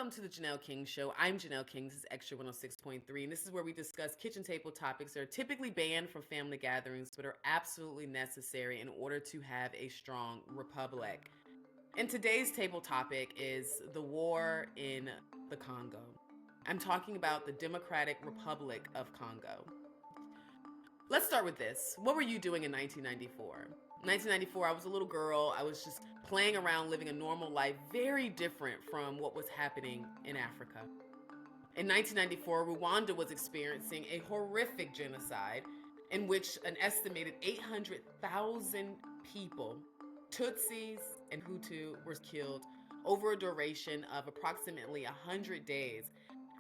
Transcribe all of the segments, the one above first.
Welcome to the Janelle King Show. I'm Janelle King. This is Extra 106.3, and this is where we discuss kitchen table topics that are typically banned from family gatherings, but are absolutely necessary in order to have a strong republic. And today's table topic is the war in the Congo. I'm talking about the Democratic Republic of Congo. Let's start with this. What were you doing in 1994? In 1994, I was a little girl. I was just playing around, living a normal life, very different from what was happening in Africa. In 1994, Rwanda was experiencing a horrific genocide in which an estimated 800,000 people, Tutsis and Hutu, were killed over a duration of approximately 100 days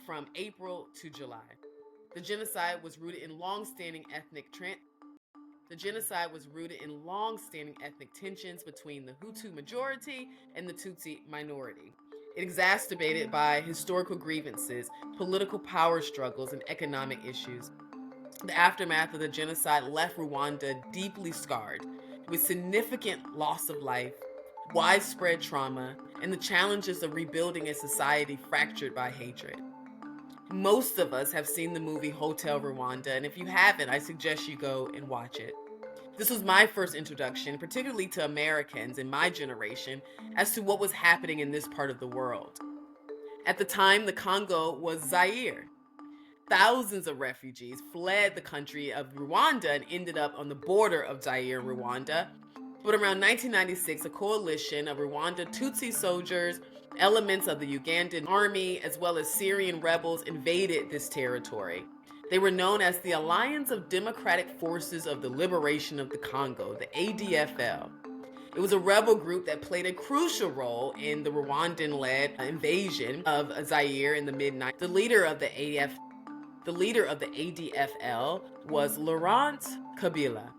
from April to July. The genocide was rooted in long-standing ethnic tensions between the Hutu majority and the Tutsi minority. Exacerbated by historical grievances, political power struggles, and economic issues. The aftermath of the genocide left Rwanda deeply scarred, with significant loss of life, widespread trauma, and the challenges of rebuilding a society fractured by hatred. Most of us have seen the movie Hotel Rwanda, and if you haven't, I suggest you go and watch it. This was my first introduction, particularly to Americans in my generation, as to what was happening in this part of the world. At the time, the Congo was Zaire. Thousands of refugees fled the country of Rwanda and ended up on the border of Zaire and Rwanda. But around 1996, a coalition of Rwanda Tutsi soldiers, elements of the Ugandan army, as well as Syrian rebels invaded this territory. They were known as the Alliance of Democratic Forces of the Liberation of the Congo, the ADFL. It was a rebel group that played a crucial role in the Rwandan-led invasion of Zaire in the mid-90s. The leader of the ADFL was Laurent Kabila.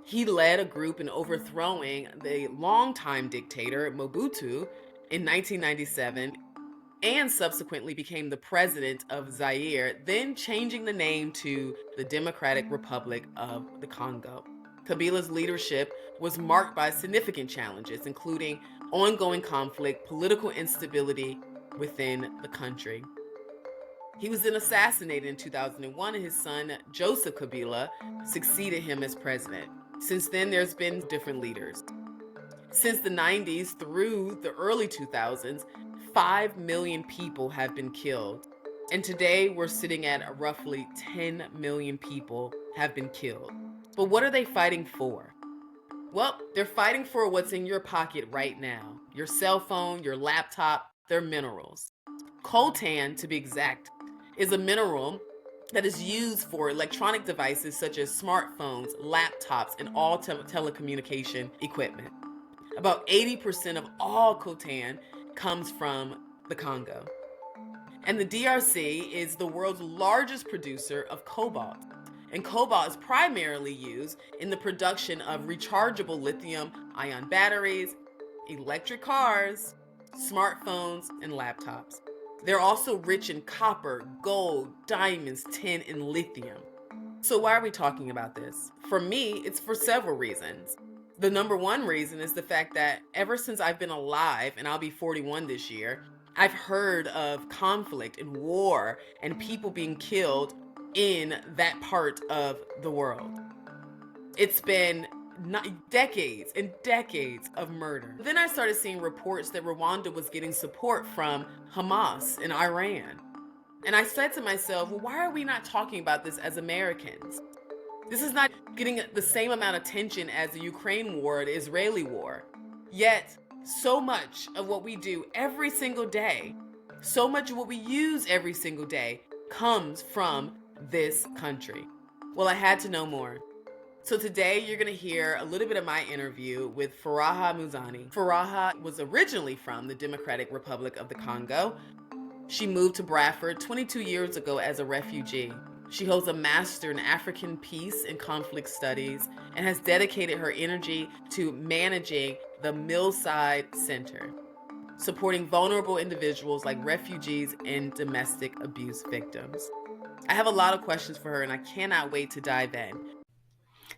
He led a group in overthrowing the longtime dictator Mobutu in 1997 and subsequently became the president of Zaire, then changing the name to the Democratic Republic of the Congo. Kabila's leadership was marked by significant challenges, including ongoing conflict, political instability within the country. He was then assassinated in 2001, and his son, Joseph Kabila, succeeded him as president. Since then, there's been different leaders. Since the 90s through the early 2000s, 5 million people have been killed. And today, we're sitting at roughly 10 million people have been killed. But what are they fighting for? Well, they're fighting for what's in your pocket right now. Your cell phone, your laptop, their minerals. Coltan, to be exact, is a mineral that is used for electronic devices such as smartphones, laptops, and all telecommunication equipment. About 80% of all coltan comes from the Congo. And the DRC is the world's largest producer of cobalt. And cobalt is primarily used in the production of rechargeable lithium-ion batteries, electric cars, smartphones, and laptops. They're also rich in copper, gold, diamonds, tin, and lithium. So why are we talking about this? For me, it's for several reasons. The number one reason is the fact that ever since I've been alive, and I'll be 41 this year, I've heard of conflict and war and people being killed in that part of the world. It's been decades and decades of murder. Then I started seeing reports that Rwanda was getting support from Hamas and Iran. And I said to myself, well, why are we not talking about this as Americans? This is not getting the same amount of attention as the Ukraine war or the Israeli war. Yet, so much of what we do every single day, so much of what we use every single day comes from this country. Well, I had to know more. So today you're going to hear a little bit of my interview with Furaha Mussanzi. Furaha was originally from the Democratic Republic of the Congo. She moved to Bradford 22 years ago as a refugee. She holds a master in African peace and conflict studies and has dedicated her energy to managing the Millside Center, supporting vulnerable individuals like refugees and domestic abuse victims. I have a lot of questions for her and I cannot wait to dive in.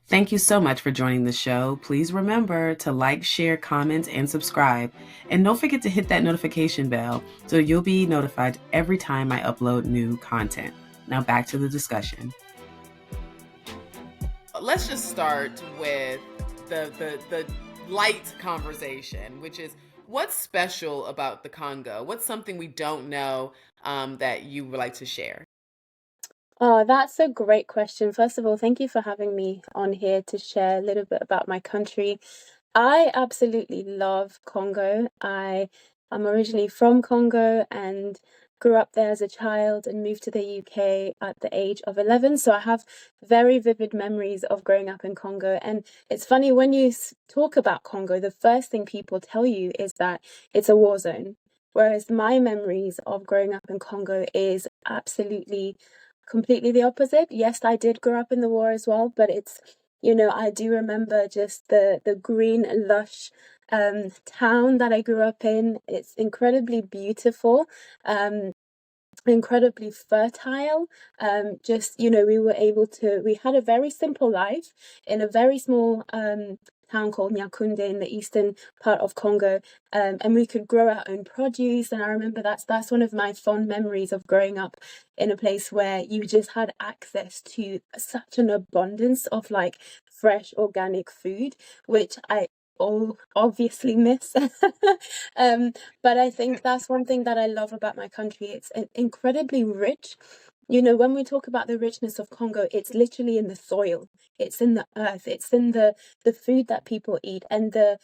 Thank you so much for joining the show. Please remember to like, share, comment, and subscribe. And don't forget to hit that notification bell so you'll be notified every time I upload new content. Now back to the discussion. Let's just start with the light conversation, which is what's special about the Congo? What's something we don't know that you would like to share? Oh, that's a great question. First of all, thank you for having me on here to share a little bit about my country. I absolutely love Congo. I am originally from Congo and grew up there as a child and moved to the UK at the age of 11. So I have very vivid memories of growing up in Congo. And it's funny when you talk about Congo, the first thing people tell you is that it's a war zone. Whereas my memories of growing up in Congo is absolutely completely the opposite. Yes, I did grow up in the war as well, but it's, I do remember just the green lush town that I grew up in. It's incredibly beautiful. Incredibly fertile. Just, we had a very simple life in a very small town called Nyakunde in the eastern part of Congo. And we could grow our own produce. And I remember that's one of my fond memories of growing up in a place where you just had access to such an abundance of like fresh organic food, which I all obviously miss. But I think that's one thing that I love about my country. It's incredibly rich. When we talk about the richness of Congo, it's literally in the soil, it's in the earth, it's in the food that people eat and the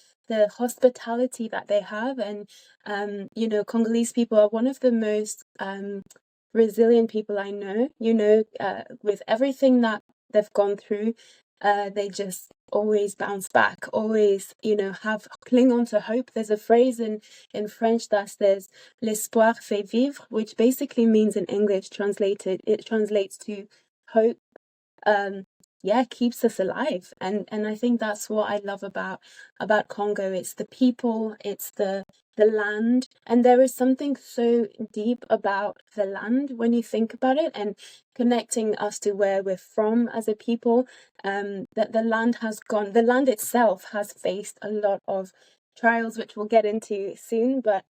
hospitality that they have. And Congolese people are one of the most resilient people I know. With everything that they've gone through, they just always bounce back, always, have cling on to hope. There's a phrase in French that says l'espoir fait vivre, which basically means in English translated, it translates to hope um keeps us alive. And I think that's what I love about Congo. It's the people, it's the land, and there is something so deep about the land when you think about it and connecting us to where we're from as a people. That the land itself has faced a lot of trials, which we'll get into soon, but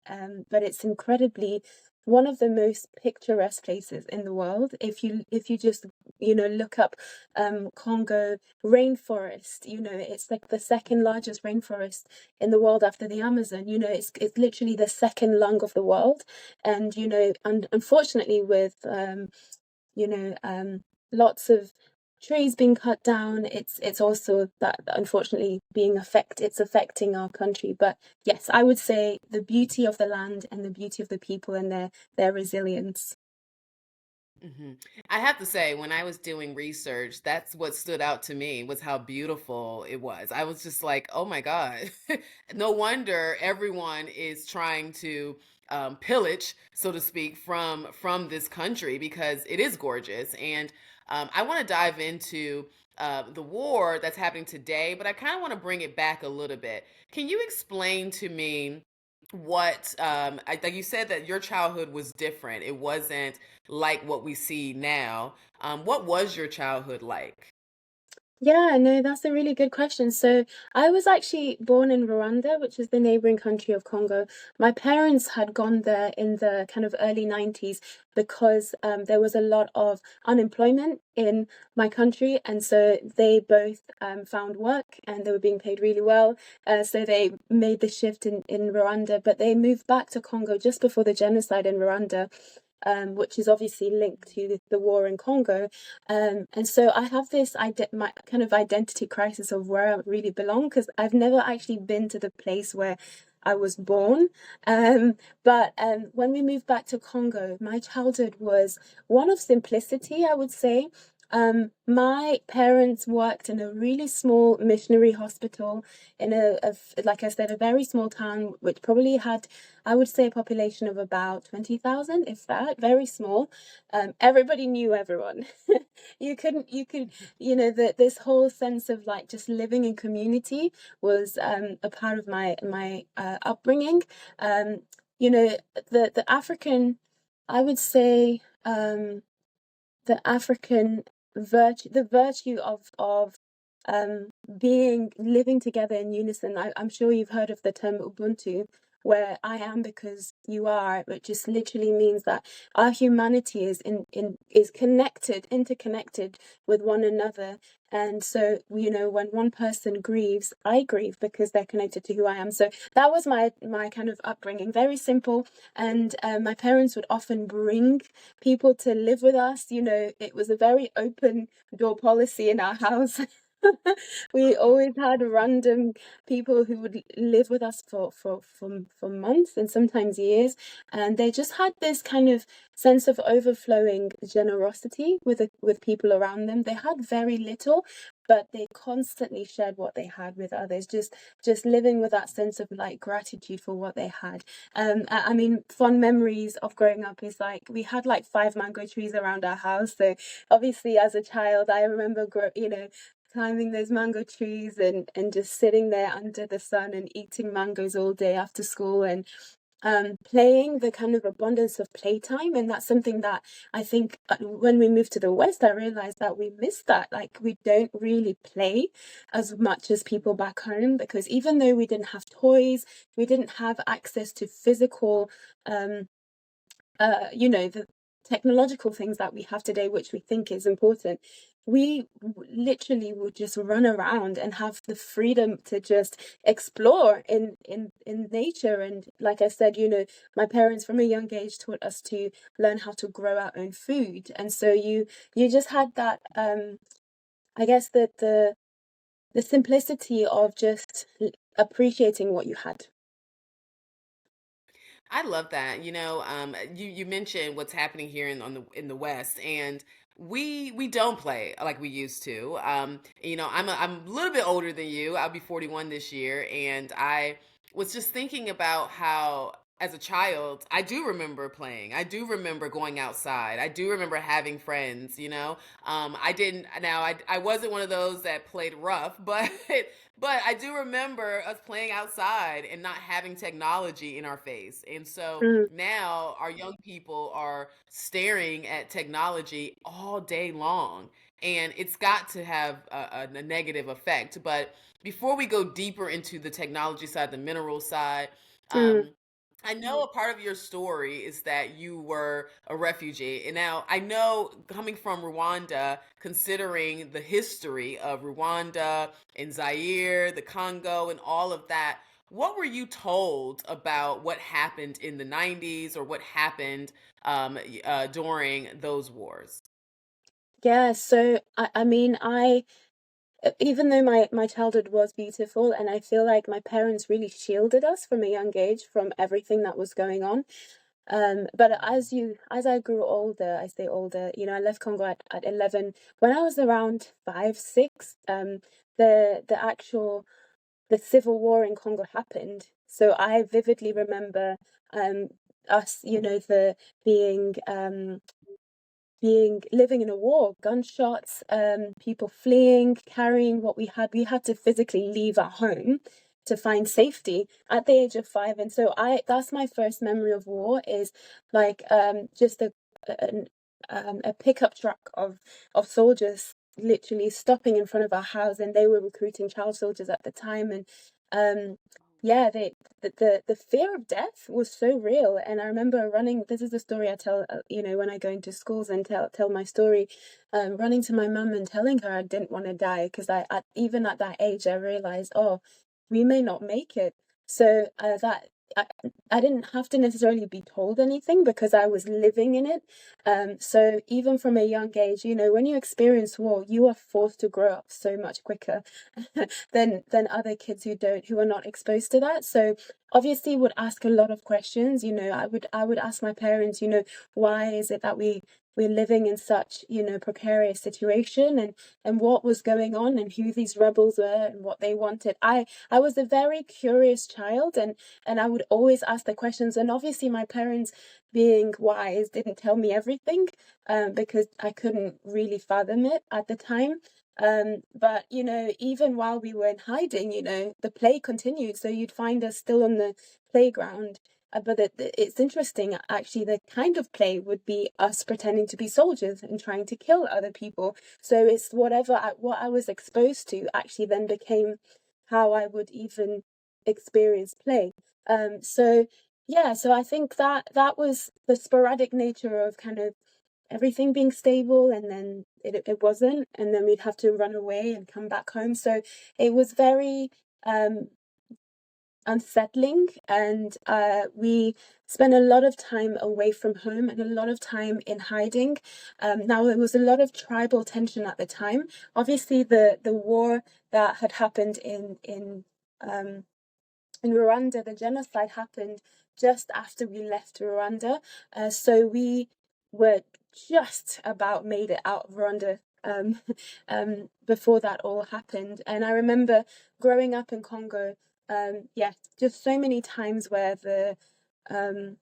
it's incredibly one of the most picturesque places in the world. If you just look up Congo rainforest, it's like the second largest rainforest in the world after the Amazon. It's literally the second lung of the world. And unfortunately with lots of trees being cut down, it's also that unfortunately it's affecting our country. But yes, I would say the beauty of the land and the beauty of the people and their resilience. Hmm. I have to say, when I was doing research, that's what stood out to me was how beautiful it was. I was just like, oh my God, no wonder everyone is trying to pillage, so to speak, from this country because it is gorgeous. And I want to dive into the war that's happening today, but I kind of want to bring it back a little bit. Can you explain to me what like you said that your childhood was different? It wasn't like what we see now. What was your childhood like? Yeah, no, that's a really good question. So I was actually born in Rwanda, which is the neighboring country of Congo. My parents had gone there in the kind of early 90s because there was a lot of unemployment in my country. And so they both found work and they were being paid really well. So they made the shift in Rwanda, but they moved back to Congo just before the genocide in Rwanda. Which is obviously linked to the war in Congo. And so I have this my kind of identity crisis of where I really belong because I've never actually been to the place where I was born. But when we moved back to Congo, my childhood was one of simplicity, I would say. My parents worked in a really small missionary hospital in like I said, a very small town, which probably had, I would say, a population of about 20,000, if that, very small. Everybody knew everyone. You could, this whole sense of like just living in community was a part of my upbringing. You know, the African, I would say, the African virtue, the virtue of being living together in unison. I'm sure you've heard of the term Ubuntu, where I am because you are, which just literally means that our humanity is connected, interconnected with one another. And so, when one person grieves, I grieve because they're connected to who I am. So that was my kind of upbringing, very simple. And my parents would often bring people to live with us. It was a very open door policy in our house. We always had random people who would live with us for months and sometimes years, and they just had this kind of sense of overflowing generosity with people around them. They had very little, but they constantly shared what they had with others, just living with that sense of like gratitude for what they had. I mean, fond memories of growing up is like we had like 5 mango trees around our house. So obviously, as a child, I remember climbing those mango trees and just sitting there under the sun and eating mangoes all day after school, and playing, the kind of abundance of playtime. And that's something that I think when we moved to the West, I realized that we missed that. Like, we don't really play as much as people back home, because even though we didn't have toys, we didn't have access to physical the technological things that we have today, which we think is important. We literally would just run around and have the freedom to just explore in nature. And like I said, my parents from a young age taught us to learn how to grow our own food. And so you just had that, I guess, that the simplicity of just appreciating what you had. I love that. You mentioned what's happening here in the West, and we don't play like we used to. I'm a little bit older than you. I'll be 41 this year, and I was just thinking about how, as a child, I do remember playing. I do remember going outside. I do remember having friends. I didn't. Now, I wasn't one of those that played rough, but but I do remember us playing outside and not having technology in our face. And so Mm, now our young people are staring at technology all day long. And it's got to have a negative effect. But before we go deeper into the technology side, the mineral side, mm, I know a part of your story is that you were a refugee. And now I know, coming from Rwanda, considering the history of Rwanda and Zaire, the Congo, and all of that, what were you told about what happened in the 90s, or what happened during those wars? yeah. So I mean, even though my childhood was beautiful, and I feel like my parents really shielded us from a young age from everything that was going on. But as I grew older, I say older, I left Congo at 11. When I was around 5, 6, the civil war in Congo happened. So I vividly remember um us, the being living in a war, gunshots, people fleeing, carrying what we had. We had to physically leave our home to find safety at the age of 5. And so that's my first memory of war, is like just a, a pickup truck of soldiers literally stopping in front of our house, and they were recruiting child soldiers at the time. And um yeah, the fear of death was so real. And I remember running. This is the story I tell, when I go into schools and tell my story, running to my mum and telling her I didn't want to die, because even at that age I realized, oh, we may not make it. So that I, I didn't have to necessarily be told anything, because I was living in it. So even from a young age, when you experience war, you are forced to grow up so much quicker than other kids who are not exposed to that. So obviously would ask a lot of questions. I would ask my parents, why is it that we're living in such, precarious situation, and what was going on, and who these rebels were, and what they wanted. I was a very curious child, and I would always ask the questions. And obviously my parents, being wise, didn't tell me everything, because I couldn't really fathom it at the time. But even while we were in hiding, the play continued. So you'd find us still on the playground, it's interesting, actually. The kind of play would be us pretending to be soldiers and trying to kill other people. So it's what I was exposed to actually then became how I would even experience play. So yeah, so I think that was the sporadic nature of kind of everything being stable, and then it wasn't, and then we'd have to run away and come back home. So it was very um unsettling, and we spent a lot of time away from home and a lot of time in hiding. Now, there was a lot of tribal tension at the time. Obviously, the war that had happened in Rwanda, the genocide happened just after we left Rwanda. So we were just about made it out of Rwanda before that all happened. And I remember growing up in Congo, yeah, just so many times where um,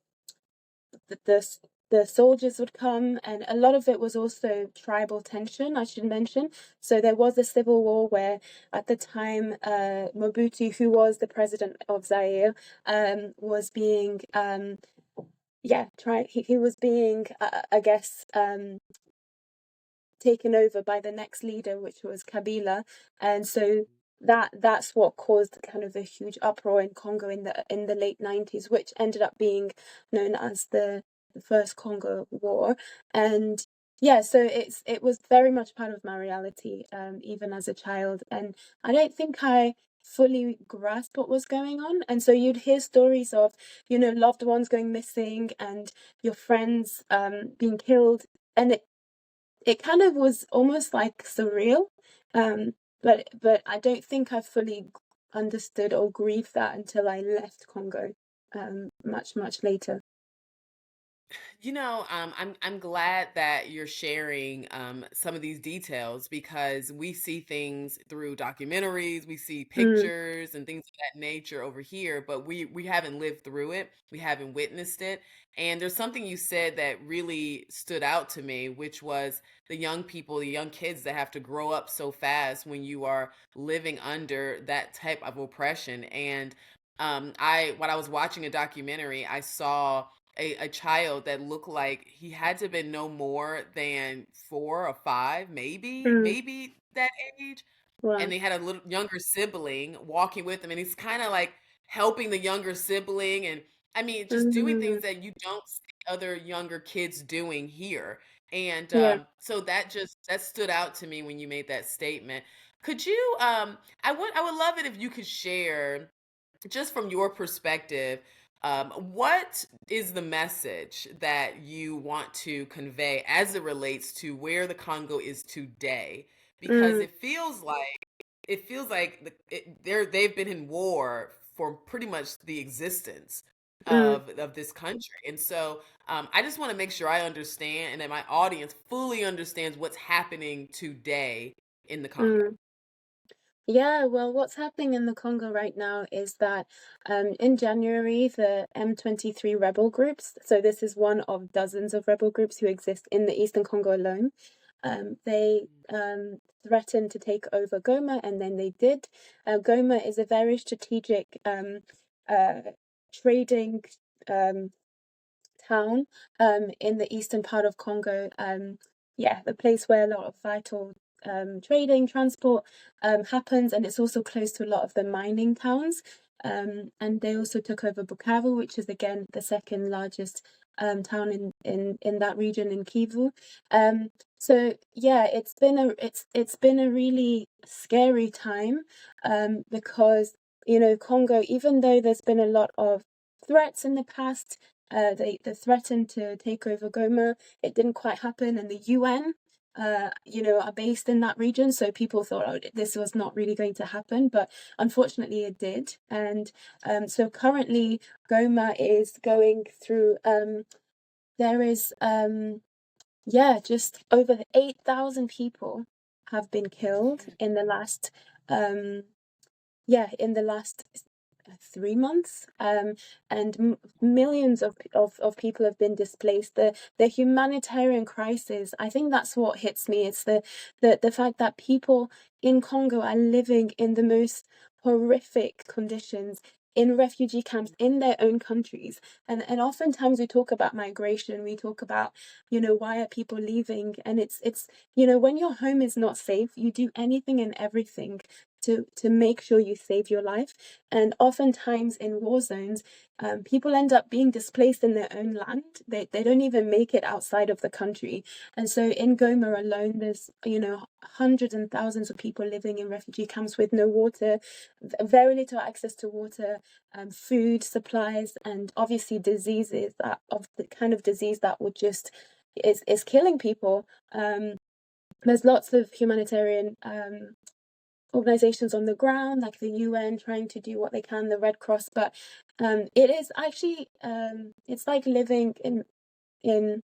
the the soldiers would come, and a lot of it was also tribal tension, I should mention. So there was a civil war where, at the time, Mobutu, who was the president of Zaire, was being he was being I guess taken over by the next leader, which was Kabila, and so that's what caused kind of a huge uproar in Congo in the late 90s, which ended up being known as the First Congo War. And yeah, so it was very much part of my reality, even as a child, and I don't think I fully grasped what was going on. And so you'd hear stories of, loved ones going missing and your friends being killed, and it kind of was almost like surreal. But I don't think I fully understood or grieved that until I left Congo, much later. I'm glad that you're sharing some of these details, because we see things through documentaries, we see Mm, pictures and things of that nature over here, but we haven't lived through it, we haven't witnessed it. And there's something you said that really stood out to me, which was the young people, the young kids that have to grow up so fast when you are living under that type of oppression. And when I was watching a documentary, I saw a child that looked like he had to have been no more than 4 or 5, mm, maybe that age. And wow. they had a little younger sibling walking with him, and he's kind of like helping the younger sibling, and I mean, just doing Mm, things that you don't see other younger kids doing here. And yeah. so that stood out to me when you made that statement. Could you I would love it if you could share, just from your perspective, what is the message that you want to convey as it relates to where the Congo is today? Because Mm, it feels like they've been in war for pretty much the existence mm, of this country, and so I just want to make sure I understand and that my audience fully understands what's happening today in the Congo. mm. Yeah, well, what's happening in the Congo right now is that in January, the M23 rebel groups, so this is one of dozens of rebel groups who exist in the Eastern Congo alone, they threatened to take over Goma, and then they did. Goma is a very strategic uh, trading um, town in the eastern part of Congo. Yeah, the place where a lot of vital trading, transport happens, and it's also close to a lot of the mining towns. And they also took over Bukavu, which is again the second largest town in that region in Kivu. So yeah, it's been a really scary time, because Congo, even though there's been a lot of threats in the past, they threatened to take over Goma. It didn't quite happen, and the UN, are based in that region, so people thought, oh, this was not really going to happen, but unfortunately, it did. And so currently, Goma is going through. There is just over 8,000 people have been killed in the last um in the last 3 months, and millions of people have been displaced. The humanitarian crisis, I think that's what hits me. It's the fact that people in Congo are living in the most horrific conditions. in refugee camps in their own countries. And oftentimes we talk about migration, we talk about, why are people leaving? And it's when your home is not safe, you do anything and everything to make sure you save your life. And oftentimes in war zones, people end up being displaced in their own land. They don't even make it outside of the country. And so in Goma alone, there's, hundreds and thousands of people living in refugee camps with no water, very little access to water, food supplies, and obviously diseases of the kind of disease that would just is killing people. There's lots of humanitarian organizations on the ground, like the UN, trying to do what they can, the Red Cross, but it is actually it's like living in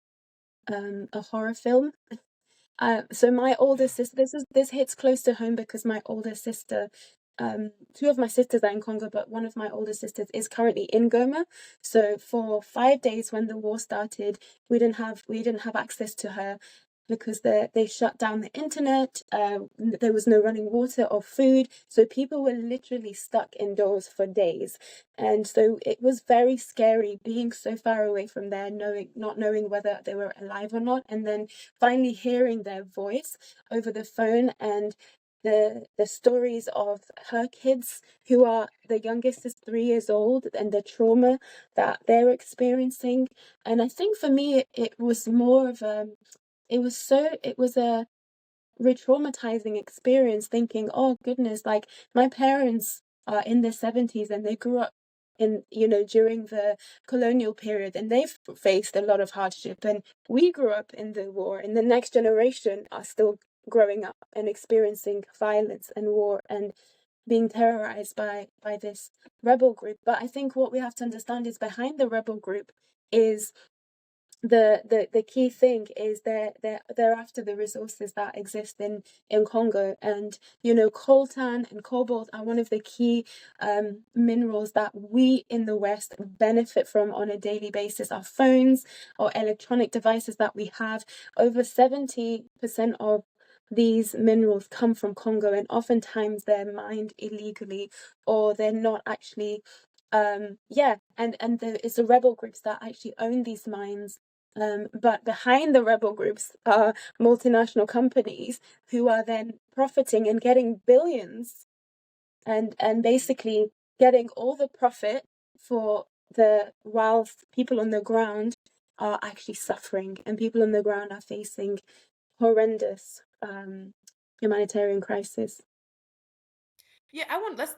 a horror film. So my older sister, this hits close to home because my older sister, two of my sisters are in Congo, but one of my older sisters is currently in Goma. So for 5 days when the war started, we didn't have access to her because they shut down the internet. There was no running water or food, so people were literally stuck indoors for days. And so it was very scary being so far away from there, not knowing whether they were alive or not, and then finally hearing their voice over the phone, and the stories of her kids, who are, the youngest is 3 years old, and the trauma that they're experiencing. And I think for me it was more of it was a re-traumatizing experience, thinking, oh goodness, like my parents are in their 70s and they grew up in, during the colonial period, and they've faced a lot of hardship, and we grew up in the war, and the next generation are still growing up and experiencing violence and war and being terrorized by this rebel group. But I think what we have to understand is behind the rebel group is the key thing is they're after the resources that exist in Congo. And coltan and cobalt are one of the key minerals that we in the West benefit from on a daily basis. Our phones or electronic devices that we have, over 70% of these minerals come from Congo, and oftentimes they're mined illegally, or they're not actually and it's the rebel groups that actually own these mines. But behind the rebel groups are multinational companies who are then profiting and getting billions, and basically getting all the profit for whilst people on the ground are actually suffering, and people on the ground are facing horrendous humanitarian crisis. Yeah,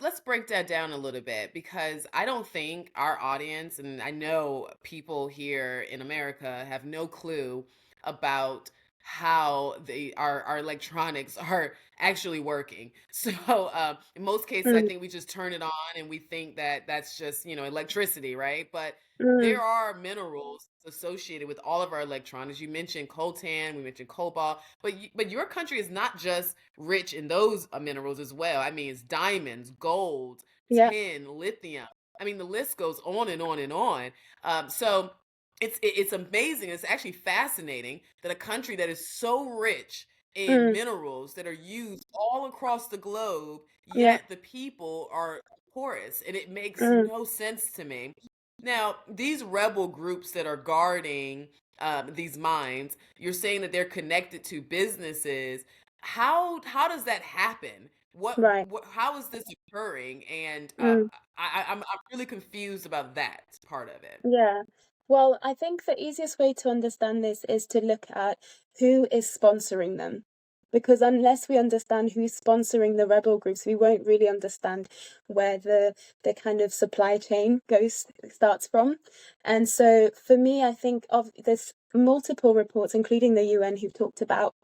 let's break that down a little bit, because I don't think our audience, and I know people here in America, have no clue about how our electronics are actually working. So in most cases, I Mm, think we just turn it on and we think that that's just, electricity, right? But mm, there are minerals associated with all of our electronics. You mentioned coltan, we mentioned cobalt, but your country is not just rich in those minerals as well. I mean, it's diamonds, gold, yeah. tin, lithium. I mean, the list goes on and on and on. So it's amazing. It's actually fascinating that a country that is so rich in Mm, minerals that are used all across the globe, yeah. yet the people are poorest, and it makes Mm, no sense to me. Now, these rebel groups that are guarding these mines, you're saying that they're connected to businesses. How does that happen? right. How is this occurring? And Mm. I'm really confused about that part of it. Yeah. Well, I think the easiest way to understand this is to look at who is sponsoring them. Because unless we understand who's sponsoring the rebel groups, we won't really understand where the kind of supply chain starts from. And so for me, I think of there's multiple reports, including the UN, who talked about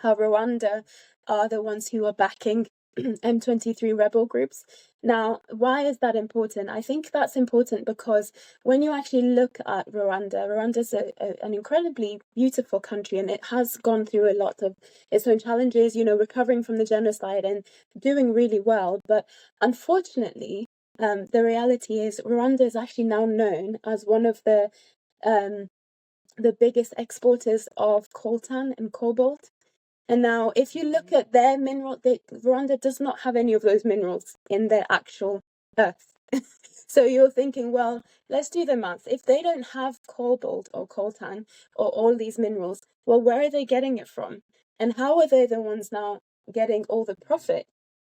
how Rwanda are the ones who are backing M23 rebel groups. Now, why is that important? I think that's important because when you actually look at Rwanda's an incredibly beautiful country, and it has gone through a lot of its own challenges, recovering from the genocide and doing really well. But unfortunately, the reality is Rwanda is actually now known as one of um, the biggest exporters of coltan and cobalt. And now, if you look at their Rwanda does not have any of those minerals in their actual earth. So you're thinking, well, let's do the maths. If they don't have cobalt or coltan or all these minerals, well, where are they getting it from? And how are they the ones now getting all the profit?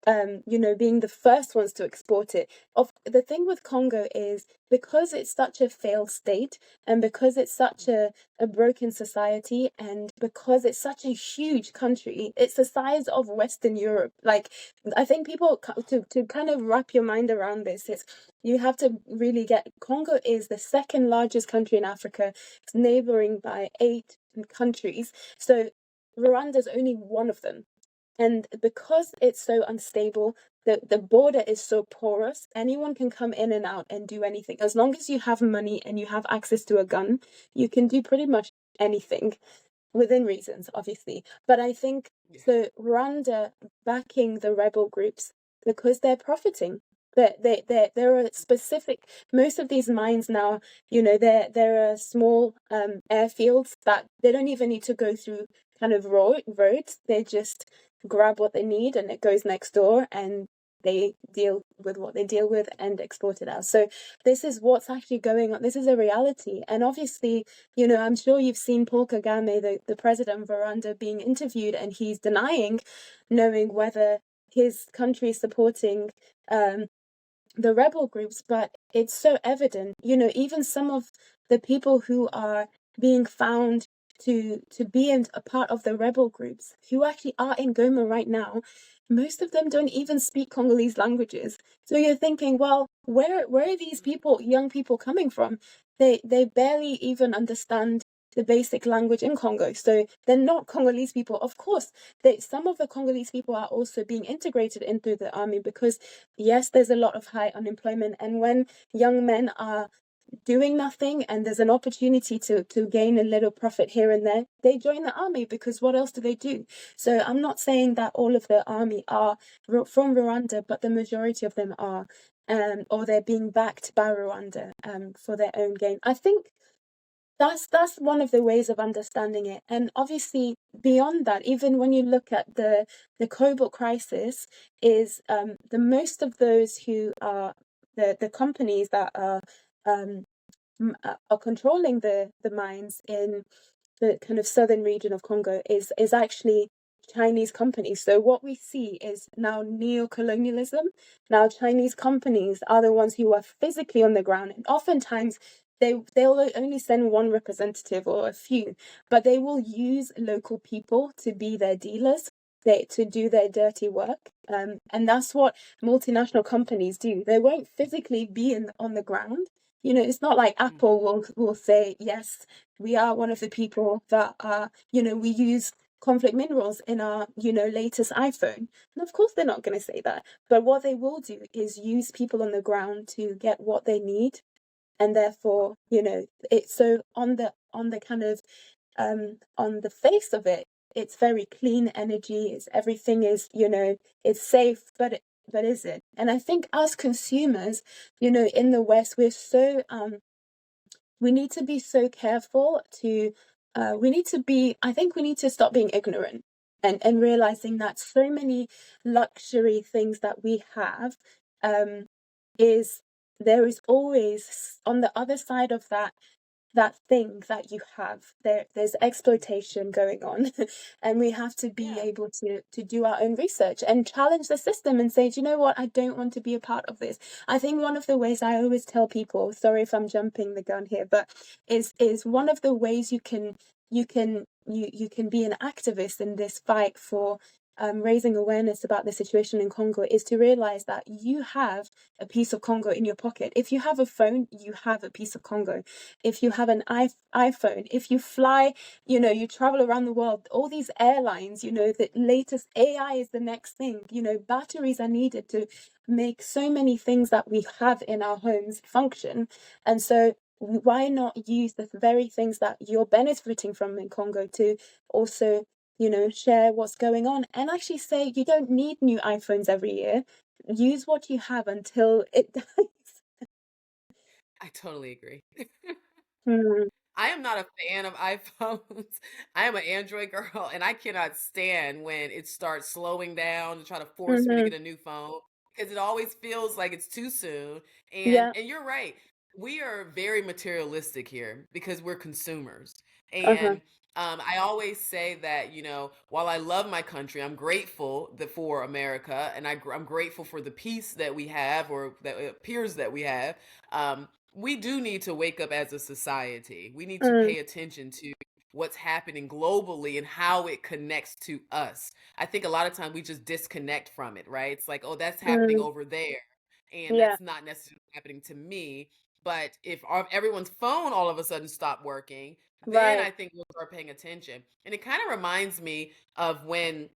Being the first ones to export it. Of the thing with Congo is because it's such a failed state, and because it's such a broken society, and because it's such a huge country, it's the size of Western Europe. Like, I think people to kind of wrap your mind around this, it's you have to really get Congo is the second largest country in Africa. It's neighboring by 8 countries. So Rwanda's only one of them. And because it's so unstable, the border is so porous, anyone can come in and out and do anything. As long as you have money and you have access to a gun, you can do pretty much anything within reasons, obviously. But I think Yeah. so Rwanda backing the rebel groups because they're profiting. There are specific most of these mines now, there are small airfields that they don't even need to go through kind of roads. They just grab what they need and it goes next door and they deal with what they deal with and export it out. So this is what's actually going on. This is a reality. And obviously, I'm sure you've seen Paul Kagame, the president of Rwanda, being interviewed, and he's denying knowing whether his country is supporting the rebel groups, but it's so evident. Even some of the people who are being found to be a part of the rebel groups who actually are in Goma right now, most of them don't even speak Congolese languages. So you're thinking, well, where are these people, young people, coming from? They barely even understand the basic language in Congo. So they're not Congolese people. Of course, some of the Congolese people are also being integrated into the army because, yes, there's a lot of high unemployment. And when young men are doing nothing and there's an opportunity to gain a little profit here and there, they join the army because what else do they do? So I'm not saying that all of the army are from Rwanda, but the majority of them are, or they're being backed by Rwanda for their own gain. I think that's one of the ways of understanding it. And obviously beyond that, even when you look at the cobalt crisis, is the most of those who are the companies that are controlling the mines in the kind of southern region of Congo is actually Chinese companies. So what we see is now neo-colonialism. Now Chinese companies are the ones who are physically on the ground, and oftentimes they'll only send one representative or a few, but they will use local people to be their dealers. To do their dirty work, and that's what multinational companies do. They won't physically be on the ground. It's not like Apple will say, yes, we are one of the people that are, we use conflict minerals in our, latest iPhone. And of course they're not going to say that. But what they will do is use people on the ground to get what they need. And therefore, it's so on the kind of on the face of it, it's very clean energy. It's everything is, it's safe, but is it? And I think as consumers, in the West, we're so we need to be so careful to I think we need to stop being ignorant and realizing that so many luxury things that we have is there is always on the other side of that thing that you have there's exploitation going on and we have to be Yeah. able to do our own research and challenge the system and say, do you know what, I don't want to be a part of this. I think one of the ways I always tell people, sorry if I'm jumping the gun here, but is one of the ways you can be an activist in this fight for raising awareness about the situation in Congo is to realize that you have a piece of Congo in your pocket. If you have a phone, you have a piece of Congo. If you have an iPhone, if you fly, you travel around the world, all these airlines, the latest AI is the next thing. Batteries are needed to make so many things that we have in our homes function. And so why not use the very things that you're benefiting from in Congo to also share what's going on and actually say you don't need new iPhones every year. Use what you have until it dies. I totally agree. Mm, I am not a fan of iPhones. I am an Android girl, and I cannot stand when it starts slowing down to try to force me to mhm, get a new phone. because it always feels like it's too soon. And Yeah. you're right. We are very materialistic here because we're consumers. Uh-huh. And I always say that, while I love my country, I'm grateful for America, and I'm grateful for the peace that we have, or that it appears that we have. We do need to wake up as a society. We need to Mm, pay attention to what's happening globally and how it connects to us. I think a lot of times we just disconnect from it, right? It's like, oh, that's happening mm, over there, and yeah. that's not necessarily happening to me. But if everyone's phone all of a sudden stopped working, then Right. I think we'll start paying attention. And it kind of reminds me of when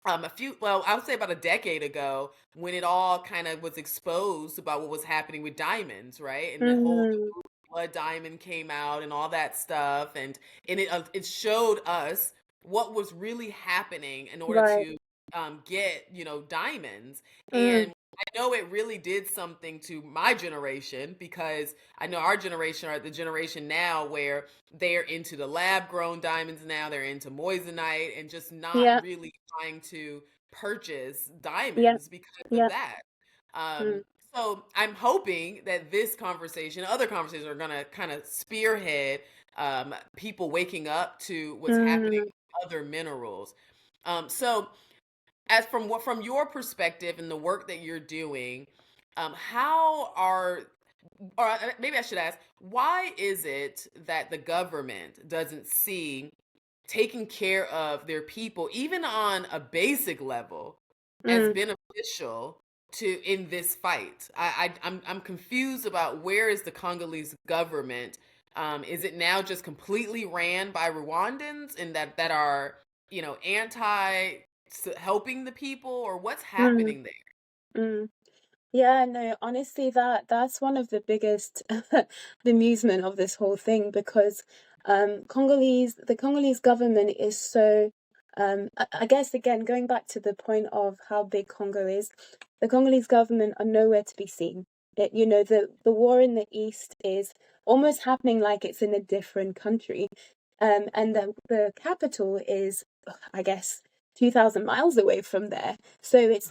I would say about a decade ago, when it all kind of was exposed about what was happening with diamonds, right? And the whole Mm, blood diamond came out and all that stuff, and it showed us what was really happening in order right. to get diamonds. Mm, And I know it really did something to my generation, because I know our generation are the generation now where they're into the lab grown diamonds now. They're into moissanite and just not yeah. really trying to purchase Yeah. diamonds because of Yeah. that. Mm, So I'm hoping that this conversation, other conversations, are going to kind of spearhead people waking up to what's happening mm, with other minerals. So, as from your perspective and the work that you're doing, how are or maybe I should ask, why is it that the government doesn't see taking care of their people, even on a basic level, as mm, beneficial to in this fight? I'm confused about, where is the Congolese government? Is it now just completely ran by Rwandans, and that are anti helping the people, or what's mm, happening there? mm. Yeah, no, honestly, that's one of the biggest bemusement of this whole thing, because the Congolese government is so I guess, again, going back to the point of how big Congo is, the Congolese government are nowhere to be seen. The war in the east is almost happening like it's in a different country. And the capital is, I guess, 2,000 miles away from there. So it's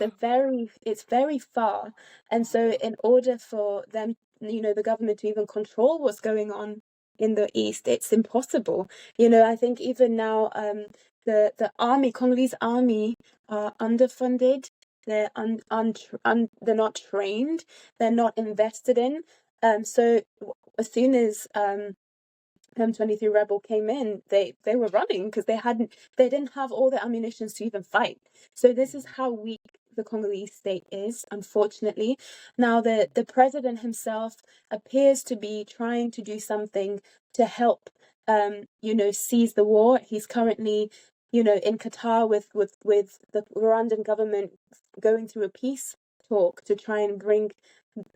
very far. And so in order for them, the government to even control what's going on in the east, it's impossible. I think even now, the army, Congolese army, are underfunded. They're not trained. They're not invested in. So as soon as M23 Rebel came in, they were running because they didn't have all the ammunition to even fight. So this is how weak the Congolese state is, unfortunately. Now the president himself appears to be trying to do something to help seize the war. He's currently, in Qatar with the Rwandan government, going through a peace talk to try and bring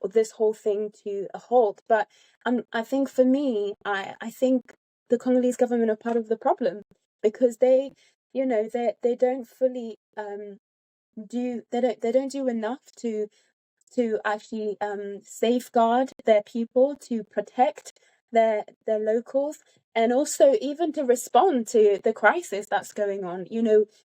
this whole thing to a halt. But I think for me, I think the Congolese government are part of the problem, because they don't fully they don't do enough to actually safeguard their people, to protect their locals, and also even to respond to the crisis that's going on.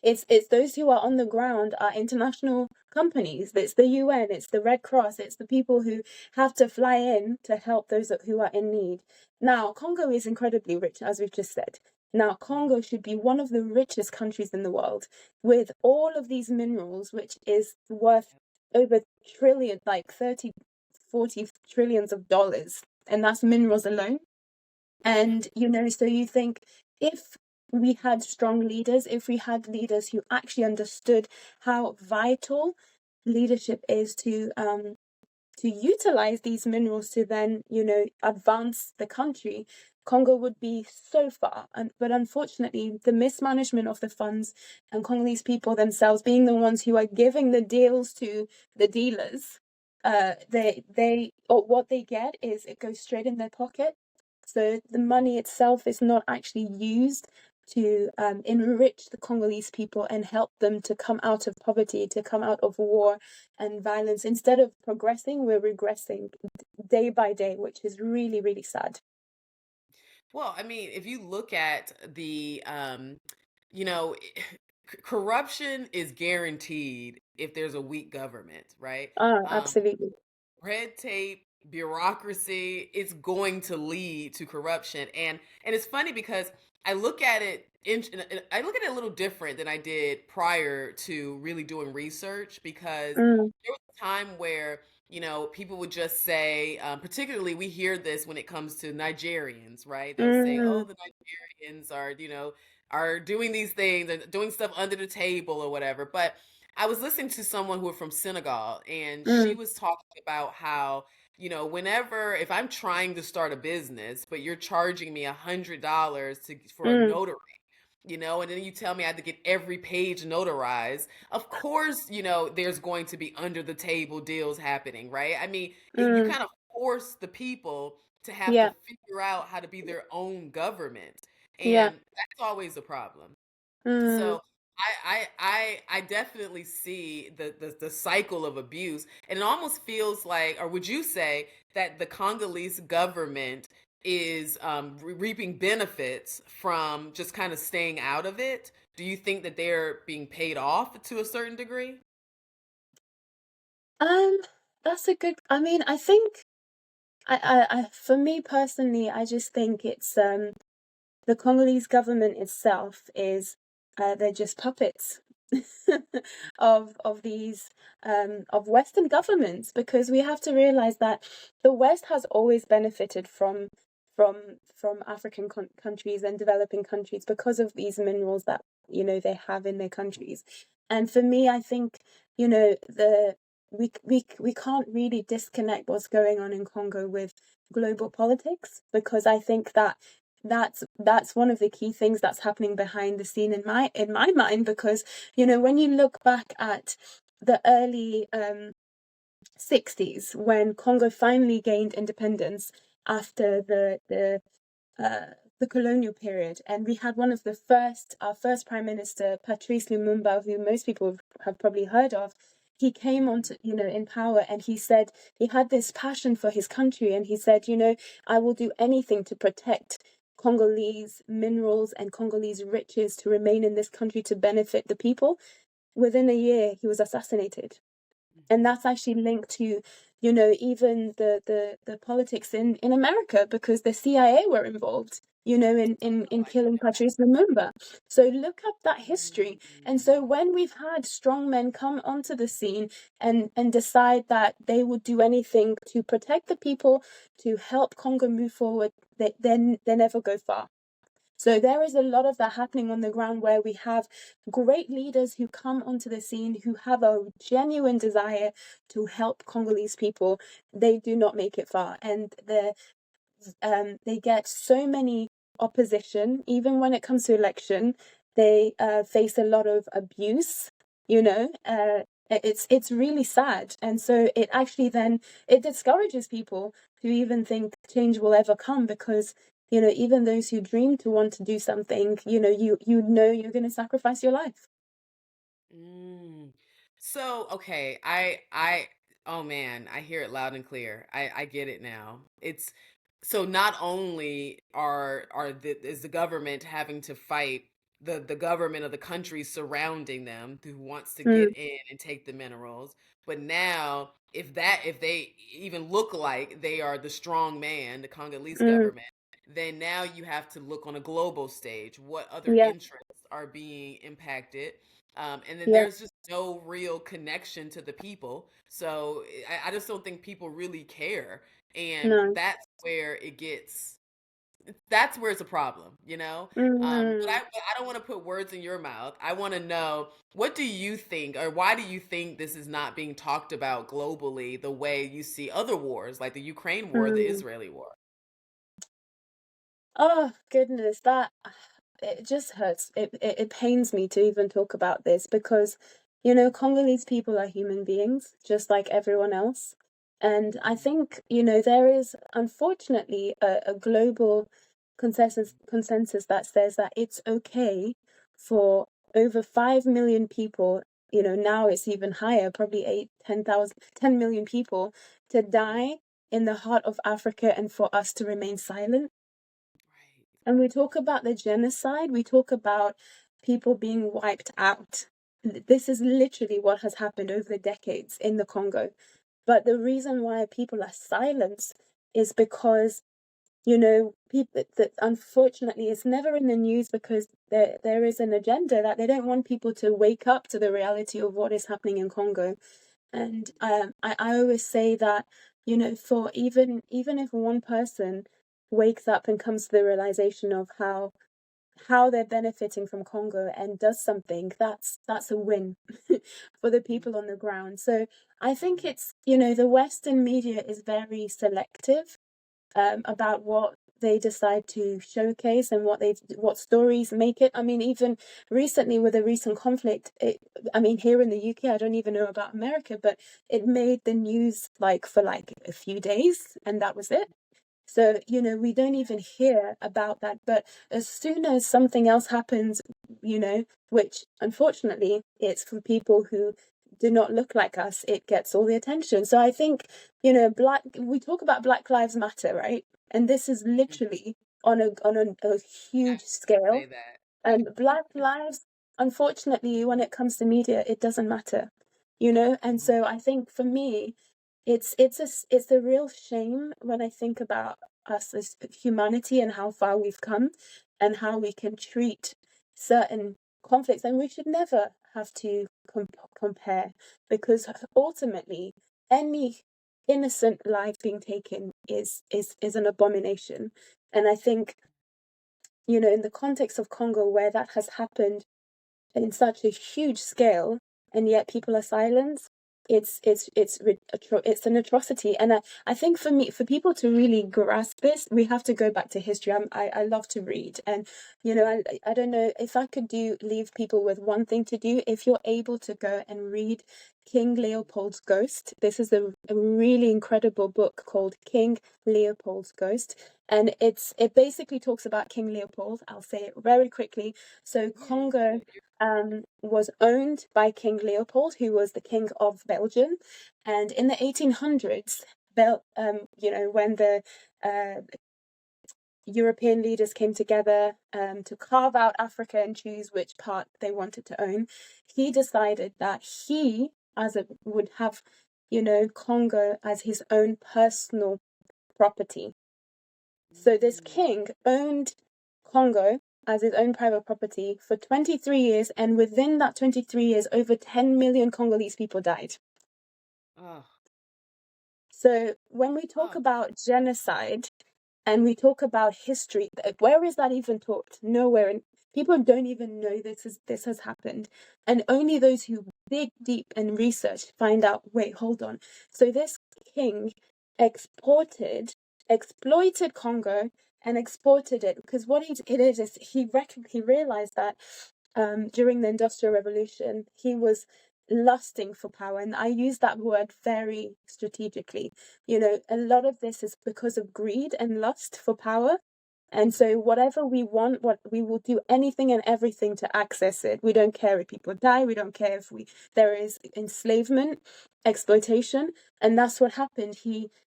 It's those who are on the ground are international companies. It's the UN, it's the Red Cross, it's the people who have to fly in to help those who are in need. Now, Congo is incredibly rich, as we've just said. Now, Congo should be one of the richest countries in the world, with all of these minerals, which is worth over trillion, like 30, 40 trillions of dollars. And that's minerals alone. And, so you think, if we had strong leaders, if we had leaders who actually understood how vital leadership is to utilize these minerals to then, advance the country, Congo would be so far. But unfortunately, the mismanagement of the funds, and Congolese people themselves being the ones who are giving the deals to the dealers, or what they get is, it goes straight in their pocket. So the money itself is not actually used to enrich the Congolese people and help them to come out of poverty, to come out of war and violence. Instead of progressing, we're regressing day by day, which is really, really sad. Well, I mean, if you look at the, you know, corruption is guaranteed if there's a weak government, right? Oh, Um, absolutely. red tape, bureaucracy, it's going to lead to corruption. And it's funny because I look at it I look at it a little different than I did prior to really doing research, because Mm, there was a time where, people would just say, particularly we hear this when it comes to Nigerians, right? They'll say, mm, "Oh, the Nigerians are doing these things and doing stuff under the table or whatever." But I was listening to someone who was from Senegal, and she mm, was talking about how, whenever if I'm trying to start a business, but you're charging me $100 for a mm, notary, and then you tell me I have to get every page notarized. Of course, there's going to be under the table deals happening, right? I mean, you mm. kind of force the people to have to Yeah, figure out how to be their own government, yeah. and that's always a problem. Mm, So I definitely see the cycle of abuse, and it almost feels like, or would you say that the Congolese government is reaping benefits from just kind of staying out of it? Do you think that they're being paid off to a certain degree? um, that's a good. I mean, I think for me personally, I just think it's the Congolese government itself is they're just puppets of these of Western governments, because we have to realize that the West has always benefited from African countries and developing countries because of these minerals that they have in their countries. And for me, I think the we can't really disconnect what's going on in Congo with global politics, because I think that that's one of the key things that's happening behind the scene in my mind, because when you look back at the early 60s, when Congo finally gained independence after the colonial period, and we had one of our first prime minister, Patrice Lumumba, who most people have probably heard of. He came onto, in power, and he said he had this passion for his country, and he said, I will do anything to protect Congolese minerals and Congolese riches to remain in this country to benefit the people. Within a year, he was assassinated, and Mhm. that's actually linked to even the politics in America, because the CIA were involved Oh, in I didn't killing know that. Patrice Lumumba. So look up that history. And Mm. so when we've had strong men come onto the scene and decide that they would do anything to protect the people, to help Congo move forward, they never go far. So there is a lot of that happening on the ground, where we have great leaders who come onto the scene who have a genuine desire to help Congolese people. They do not make it far, and they get so many opposition. Even when it comes to election, they face a lot of abuse. You know, it's really sad, and so it actually then it discourages people to even think change will ever come, because even those who dream to want to do something, you know you're going to sacrifice your life. Mm. So, okay, oh man, I hear it loud and clear. I get it now. It's so not only is the government having to fight the government of the country surrounding them who wants to get Mm, in and take the minerals, but now if they even look like they are the strong man, the Congolese mm, government, then now you have to look on a global stage. What other yeah, interests are being impacted? And then yeah, there's just no real connection to the people. So I just don't think people really care. And no. that's where it's a problem, you know? Mm. But I don't want to put words in your mouth. I want to know, what do you think, or why do you think this is not being talked about globally the way you see other wars, like the Ukraine war, the Mm. Israeli war? Oh goodness, that it just hurts. It pains me to even talk about this, because Congolese people are human beings just like everyone else. And I think there is unfortunately a global consensus that says that it's okay for over 5 million people, now it's even higher, probably 8, 10,000, 10 million people to Mhm. die in the heart of Africa, and for us to remain silent. Right. And we talk about the genocide, we talk about people being wiped out. this is literally what has happened over the decades in the Congo. But the reason why people are silenced is because, people that unfortunately it's never in the news, because there is an agenda that they don't want people to wake up to the reality of what is happening in Congo. And I always say that, for even if one person wakes up and comes to the realization of how they're benefiting from Congo and does something, that's a win for the people on the ground. So I think it's, the Western media is very selective about what they decide to showcase and what stories make it. I mean, even recently with a recent conflict, here in the UK, I don't even know about America, but it made the news for a few days, and that was it. So, we don't even hear about that. But as soon as something else happens, which unfortunately it's for people who do not look like us, it gets all the attention. So I think, we talk about Black Lives Matter, right? And this is literally on a huge scale. Say that. And Black lives, unfortunately, when it comes to media, it doesn't matter, And so I think for me, it's a real shame when I think about us as humanity and how far we've come and how we can treat certain conflicts, and we should never have to compare, because ultimately any innocent life being taken is an abomination. And I think, in the context of Congo, where that has happened in such a huge scale, and yet people are silenced, it's an atrocity. And I think for people to really grasp this, we have to go back to history. I love to read, and I don't know if I could leave people with one thing to do. If you're able to go and read King Leopold's Ghost, this is a really incredible book called King Leopold's Ghost, and it basically talks about King Leopold. I'll say it very quickly. So Congo was owned by King Leopold, who was the king of Belgium, and in the 1800s, when the European leaders came together to carve out Africa and choose which part they wanted to own, he decided that he, would have, Congo as his own personal property. So this king owned Congo as his own private property for 23 years, and within that 23 years, over 10 million Congolese people died. Oh. So when we talk about genocide and we talk about history, where is that even taught? Nowhere. And people don't even know this has happened. And only those who dig deep and research find out, wait, hold on. So this king exploited Congo and exported it, because what it is he realized that during the Industrial Revolution, he was lusting for power. And I use that word very strategically. A lot of this is because of greed and lust for power. And so whatever we want, what we will do anything and everything to access it. We don't care if people die. We don't care if there is enslavement, exploitation. And that's what happened.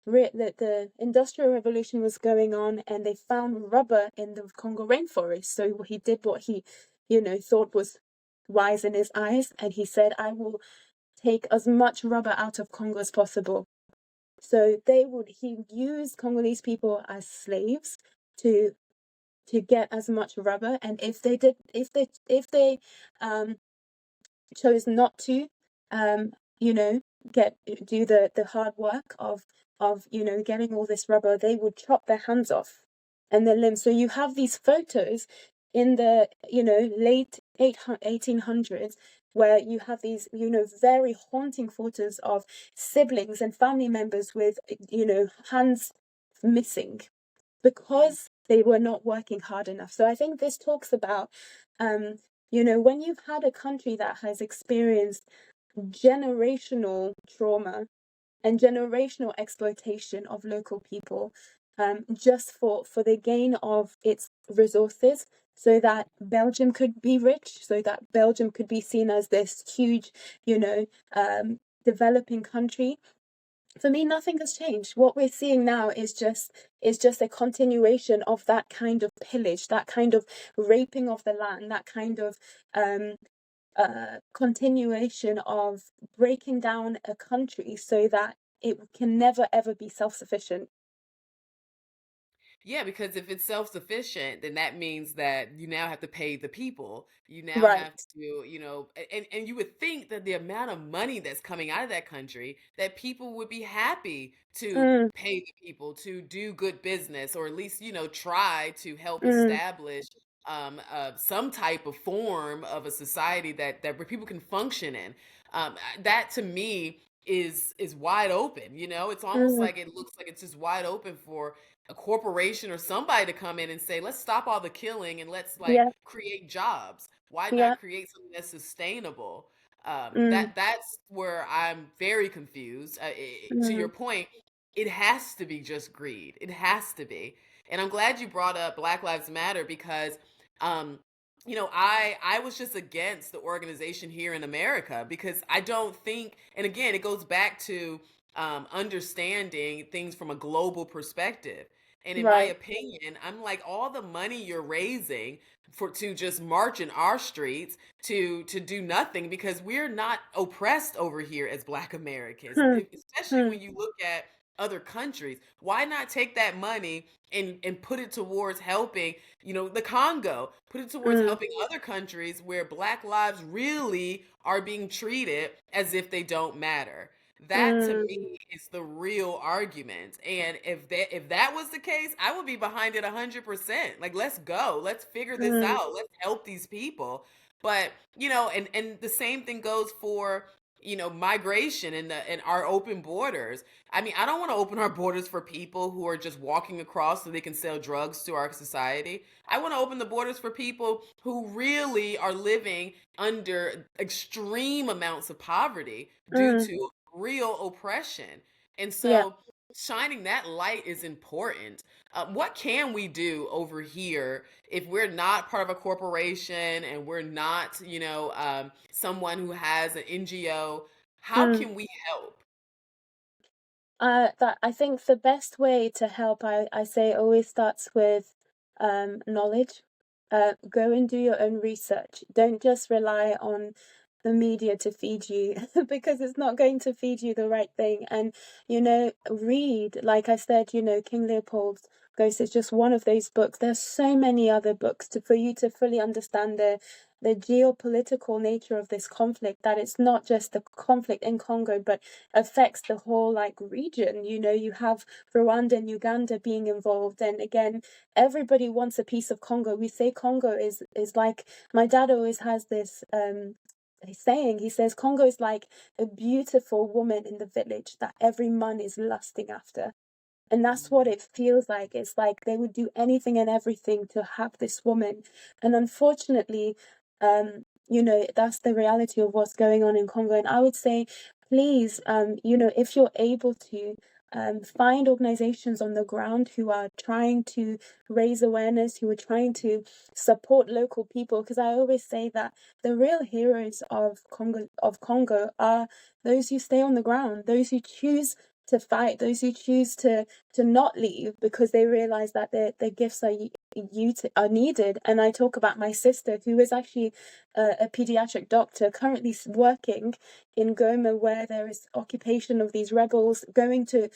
The Industrial Revolution was going on, and they found rubber in the Congo rainforest. So he did what he thought was wise in his eyes, and he said, I will take as much rubber out of Congo as possible. So he used Congolese people as slaves to get as much rubber, and if they chose not to do the hard work of getting all this rubber, they would chop their hands off and their limbs. So you have these photos in the late 1800s where you have these very haunting photos of siblings and family members with hands missing because they were not working hard enough. So I think this talks about when you've had a country that has experienced generational trauma and generational exploitation of local people, just for the gain of its resources, so that Belgium could be rich, so that Belgium could be seen as this huge, developing country. For me, nothing has changed. What we're seeing now is just a continuation of that kind of pillage, that kind of raping of the land, that kind of continuation of breaking down a country so that it can never ever be self-sufficient. Yeah, because if it's self-sufficient, then that means that you now have to pay the people. You now Right. have to, and you would think that the amount of money that's coming out of that country, that people would be happy to Mm, pay the people to do good business, or at least, try to help mm, establish some type of form of a society that where people can function in. That to me is wide open. It's almost mm. like it looks like it's just wide open for a corporation or somebody to come in and say, let's stop all the killing and let's like Yeah, create jobs. Why yeah. not create something that's sustainable? Mm, That's where I'm very confused. To your mm, point, it has to be just greed. It has to be. And I'm glad you brought up Black Lives Matter because um, I was just against the organization here in America because I don't think, and again, it goes back to understanding things from a global perspective. And in my right. opinion, I'm like, all the money you're raising for to just march in our streets to do nothing because we're not oppressed over here as Black Americans, Hmm, especially hmm, when you look at other countries. Why not take that money and put it towards helping, the Congo, put it towards mm, helping other countries where Black lives really are being treated as if they don't matter. That to mm, me is the real argument. And if that was the case, I would be behind it 100%. Like, let's go. Let's figure this mm, out. Let's help these people. But, and the same thing goes for, migration and our open borders. I mean, I don't want to open our borders for people who are just walking across so they can sell drugs to our society. I want to open the borders for people who really are living under extreme amounts of poverty due mm. to real oppression. And Yeah. so shining that light is important. What can we do over here if we're not part of a corporation and we're not, someone who has an NGO? How Mm. can we help? That I think the best way to help, I say, always starts with knowledge. Go and do your own research. Don't just rely on the media to feed you because it's not going to feed you the right thing. And read, like I said, King Leopold's Ghost is just one of those books. There's so many other books for you to fully understand the geopolitical nature of this conflict, that it's not just the conflict in Congo, but affects the whole like region. You have Rwanda and Uganda being involved, and again, everybody wants a piece of Congo. We say Congo is like, my dad always has this saying. He says Congo is like a beautiful woman in the village that every man is lusting after. And that's what it feels like. It's like they would do anything and everything to have this woman. And unfortunately, that's the reality of what's going on in Congo. And I would say, please, if you're able to, find organizations on the ground who are trying to raise awareness, who are trying to support local people. Because I always say that the real heroes of Congo are those who stay on the ground, those who choose to fight, those who choose to not leave because they realize that their gifts are needed. And I talk about my sister, who is actually a pediatric doctor, currently working in Goma, where there is occupation of these rebels, going to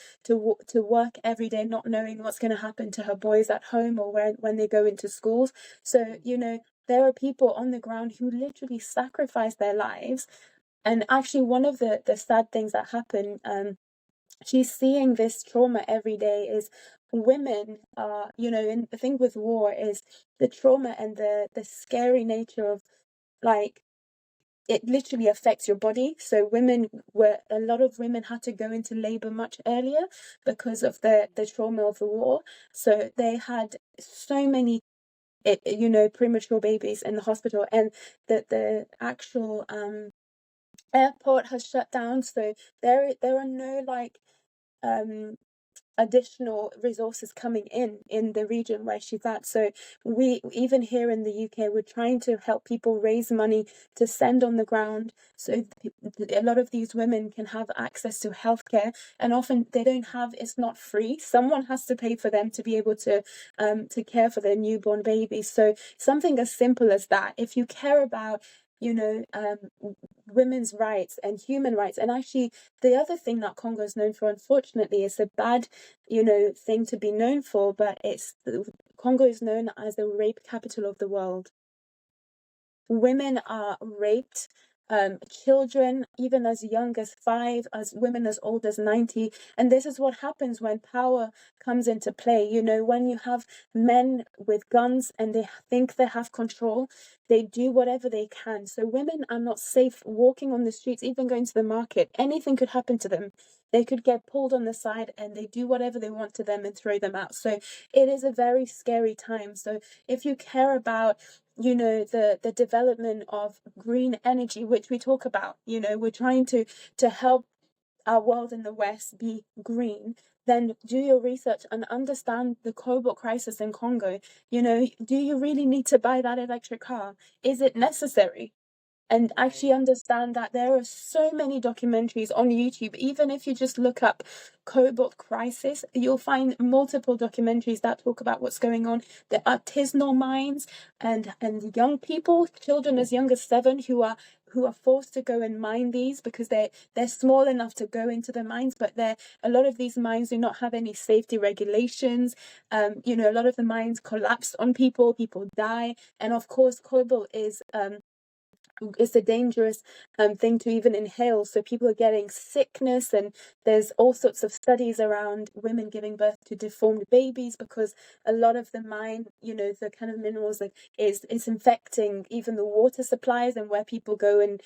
work every day, not knowing what's going to happen to her boys at home or when they go into schools. So there are people on the ground who literally sacrifice their lives. And actually, one of the sad things that happen, she's seeing this trauma every day, is women are, and the thing with war is the trauma and the scary nature of, like, it literally affects your body. So a lot of women had to go into labor much earlier because of the trauma of the war. So they had so many premature babies in the hospital, and the actual airport has shut down. So there are no, like, um additional resources coming in the region where she's at. So we, even here in the UK, we're trying to help people raise money to send on the ground, so a lot of these women can have access to healthcare. And often they don't have, it's not free, someone has to pay for them to be able to care for their newborn babies. So something as simple as that, if you care about women's rights and human rights. And actually, the other thing that Congo is known for, unfortunately, is a bad, thing to be known for, but Congo is known as the rape capital of the world. Women are raped, children, even as young as 5, as women as old as 90. And this is what happens when power comes into play. When you have men with guns and they think they have control, they do whatever they can. So women are not safe walking on the streets, even going to the market. Anything could happen to them. They could get pulled on the side and they do whatever they want to them and throw them out. So it is a very scary time. So if you care about the development of green energy, which we talk about, we're trying to help our world in the West be green, then do your research and understand the cobalt crisis in Congo. Do you really need to buy that electric car? Is it necessary? And actually Right. understand that there are so many documentaries on YouTube. Even if you just look up cobalt crisis, you'll find multiple documentaries that talk about what's going on. The artisanal mines and young people, children as young as 7, who are forced to go and mine these because they're small enough to go into the mines, but a lot of these mines do not have any safety regulations. A lot of the mines collapse on people, people die, and of course cobalt is it's a dangerous thing to even inhale. So people are getting sickness, and there's all sorts of studies around women giving birth to deformed babies because a lot of the mine, the kind of minerals like is infecting even the water supplies and where people go and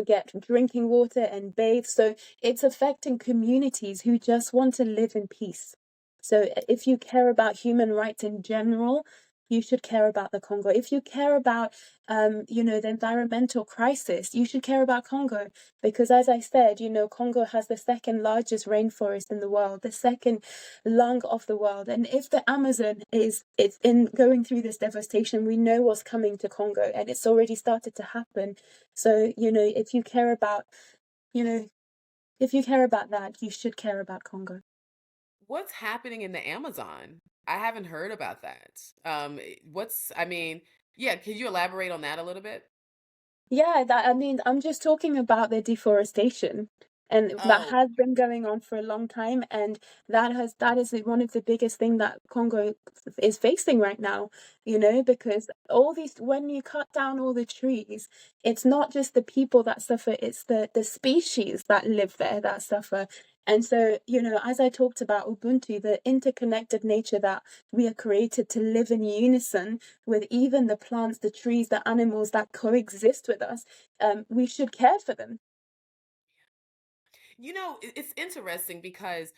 get drinking water and bathe. So it's affecting communities who just want to live in peace. So if you care about human rights in general, you should care about the Congo. If you care about the environmental crisis, you should care about Congo because, as I said, Congo has the second largest rainforest in the world, the second lung of the world. And if the Amazon is in going through this devastation, we know what's coming to Congo, and it's already started to happen. So, you know, if you care about that, you should care about Congo. What's happening in the Amazon? I haven't heard about that. I mean, yeah, can you elaborate on that a little bit? Yeah, I mean, I'm just talking about the deforestation, and that Oh, has been going on for a long time, and that is one of the biggest thing that Congo is facing right now, because all these when you cut down all the trees, it's not just the people that suffer, it's the species that live there that suffer. And so, as I talked about Ubuntu, the interconnected nature that we are created to live in unison with even the plants, the trees, the animals that coexist with us, we should care for them. it's interesting because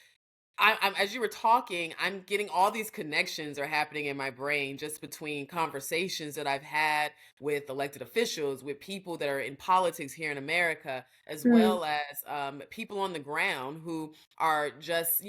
as you were talking, I'm getting all these connections are happening in my brain just between conversations that I've had with elected officials, with people that are in politics here in America, as Mm, well as people on the ground who are just,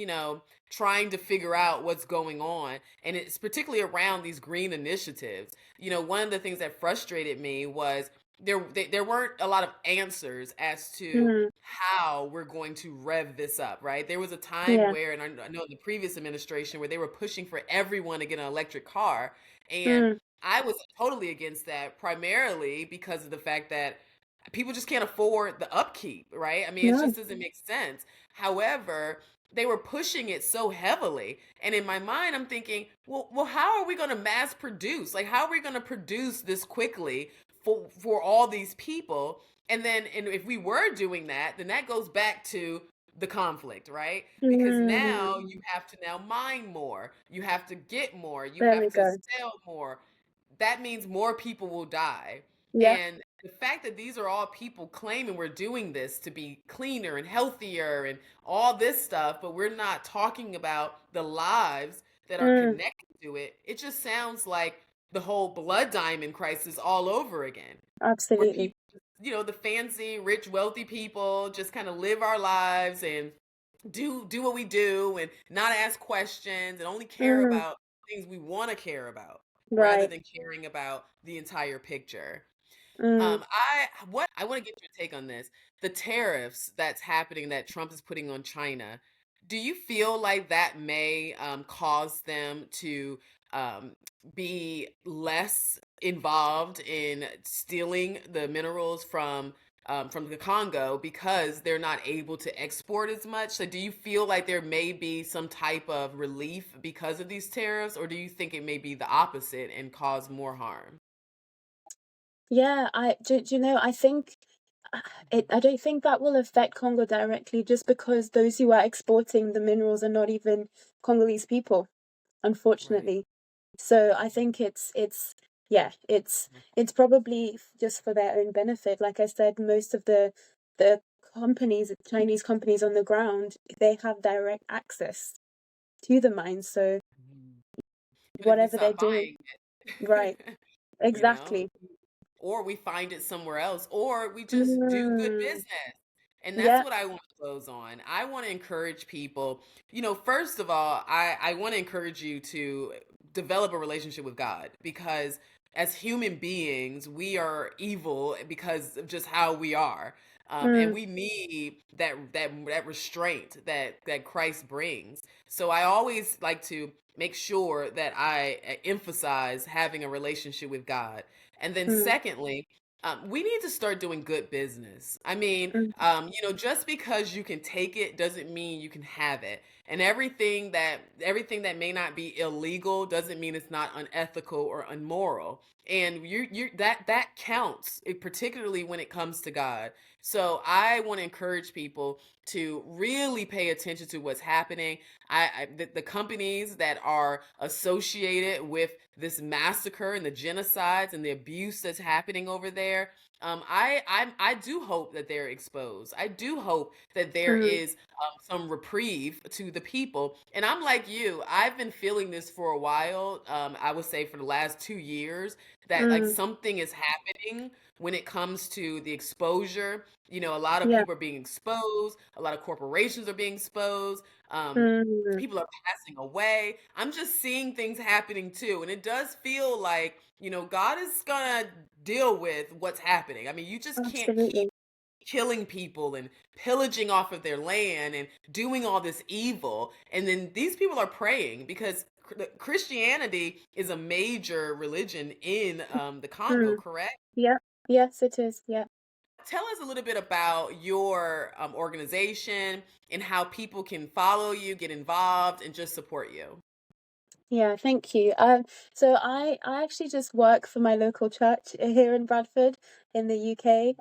trying to figure out what's going on. And it's particularly around these green initiatives. One of the things that frustrated me was there weren't a lot of answers as to mm, how we're going to rev this up, right? There was a time yeah. where, and I know in the previous administration, where they were pushing for everyone to get an electric car. And Mm, I was totally against that, primarily because of the fact that people just can't afford the upkeep, right? I mean, it no. just doesn't make sense. However, they were pushing it so heavily. And in my mind, I'm thinking, well, how are we going to mass produce? Like, how are we going to produce this quickly for all these people? And if we were doing that, then that goes back to the conflict, right? Because now Mm, you have to now mine more, you have to get more, you there have we to go. sell more. That means more people will die. Yeah. And the fact that these are all people claiming we're doing this to be cleaner and healthier and all this stuff, but we're not talking about the lives that are Mm, connected to it, it just sounds like the whole blood diamond crisis all over again, where absolutely. people, the fancy, rich, wealthy people just kind of live our lives and do what we do and not ask questions and only care Mm, about things we want to care about rather right. than caring about the entire picture. Mm. I want to get your take on this. The tariffs that's happening that Trump is putting on China. Do you feel like that may cause them to um, be less involved in stealing the minerals from the Congo because they're not able to export as much. So, do you feel like there may be some type of relief because of these tariffs, or do you think it may be the opposite and cause more harm? Yeah, do you know, I think I don't think that will affect Congo directly just because those who are exporting the minerals are not even Congolese people, Right. unfortunately. So I think it's yeah, it's probably just for their own benefit. Like I said, most of the companies, Chinese companies on the ground, they have direct access to the mines. So Mhm. But if we whatever they're stop doing, buying right, it, you know, exactly. or we find it somewhere else, or we just do good Mm, business. And that's yeah. what I want to close on. I want to encourage people, first of all, I want to encourage you to develop a relationship with God because as human beings, we are evil because of just how we are. And Mm, we need that restraint that Christ brings. So I always like to make sure that I emphasize having a relationship with God. And then mm, secondly, we need to start doing good business. I mean, mm, just because you can take it doesn't mean you can have it. And everything that may not be illegal doesn't mean it's not unethical or unmoral. And you that counts, particularly when it comes to God. So I want to encourage people to really pay attention to what's happening. The companies that are associated with this massacre and the genocides and the abuse that's happening over there. I do hope that they're exposed. I do hope that there mm, is some reprieve to the people. And I'm like you. I've been feeling this for a while. I would say for the last 2 years that like mm, something is happening when it comes to the exposure. A lot of yeah. people are being exposed. A lot of corporations are being exposed. Mm, People are passing away. I'm just seeing things happening too. And it does feel like, God is going to deal with what's happening. I mean, you just can't keep absolutely. killing people and pillaging off of their land and doing all this evil. And then these people are praying because Christianity is a major religion in the Congo, Mm, correct? yeah. Yes, it is. Yeah. Tell us a little bit about your organization and how people can follow you, get involved, and just support you. Yeah, thank you. So I actually just work for my local church here in Bradford in the UK.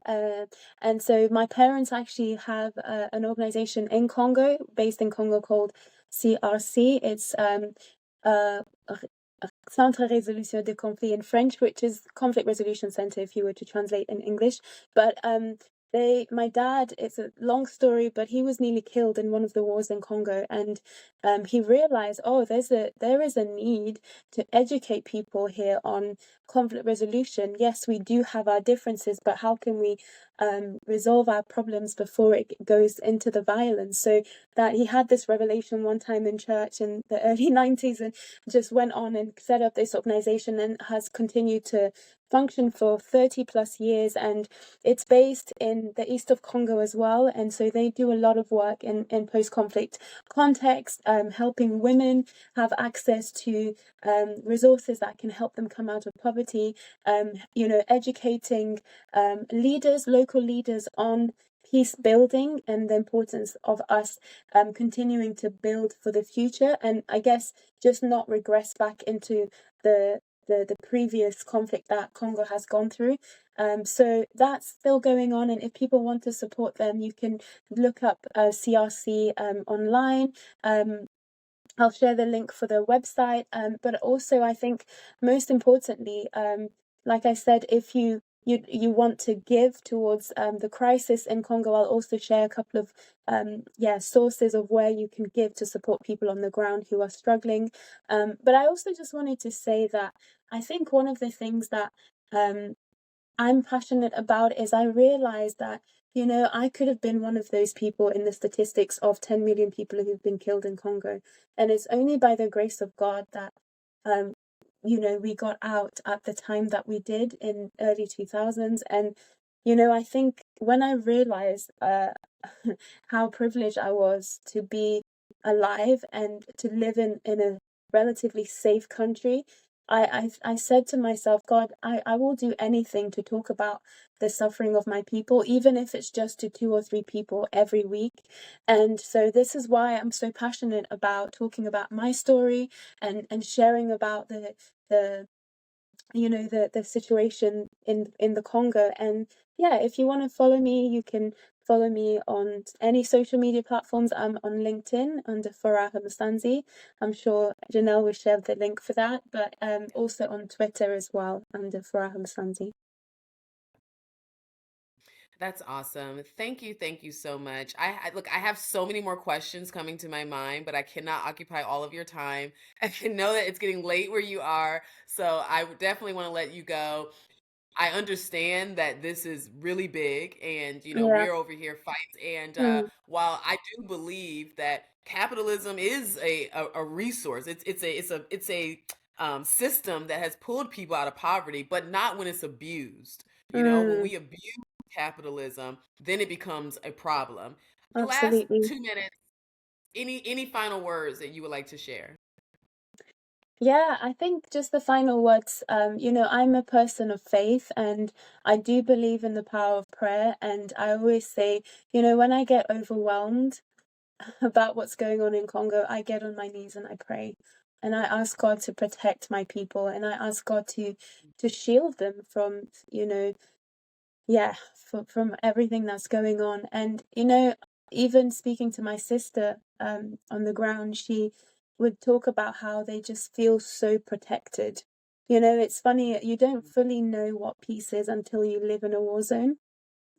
And so my parents actually have an organization in Congo, based in Congo called CRC. It's uh Centre Résolution de Conflits in French, which is Conflict Resolution Center if you were to translate in English. But my dad, it's a long story, but he was nearly killed in one of the wars in Congo, and he realized, oh, there is a need to educate people here on conflict resolution. Yes, we do have our differences, but how can we resolve our problems before it goes into the violence? So that he had this revelation one time in church in the early 90s, and just went on and set up this organization and has continued to function for 30 plus years, and it's based in the east of Congo as well. And so they do a lot of work in post-conflict context, helping women have access to resources that can help them come out of poverty, educating local leaders on peace building and the importance of us continuing to build for the future, and I guess just not regress back into the the previous conflict that Congo has gone through. So that's still going on, and if people want to support them, you can look up CRC online. Um, I'll share the link for the website. But also, I think most importantly, like I said, if you want to give towards the crisis in Congo, I'll also share a couple of sources of where you can give to support people on the ground who are struggling. But I also just wanted to say that I think one of the things that um, I'm passionate about is I realize that, I could have been one of those people in the statistics of 10 million people who've been killed in Congo. And it's only by the grace of God that, um, we got out at the time that we did in early 2000s. And, I think when I realized how privileged I was to be alive and to live in a relatively safe country, I said to myself, God, I will do anything to talk about the suffering of my people, even if it's just to two or three people every week. And so this is why I'm so passionate about talking about my story and sharing about the the situation in the Congo. And yeah, if you want to follow me, you can follow me on any social media platforms. I'm on LinkedIn under Furaha Mussanzi. I'm sure Janelle will share the link for that, but also on Twitter as well under Furaha Mussanzi. That's awesome. Thank you so much. I look, I have so many more questions coming to my mind, but I cannot occupy all of your time. I know that it's getting late where you are, so I would definitely want to let you go. I understand that this is really big, and Yeah. we're over here fighting. And Mm, while I do believe that capitalism is a resource, it's a system that has pulled people out of poverty, but not when it's abused. When mm, we abuse capitalism, then it becomes a problem. The last absolutely. 2 minutes, any final words that you would like to share? Yeah, I think just the final words, I'm a person of faith and I do believe in the power of prayer. And I always say, when I get overwhelmed about what's going on in Congo, I get on my knees and I pray. And I ask God to protect my people and I ask God to shield them from, yeah, from everything that's going on. And even speaking to my sister on the ground, she would talk about how they just feel so protected. It's funny, you don't fully know what peace is until you live in a war zone.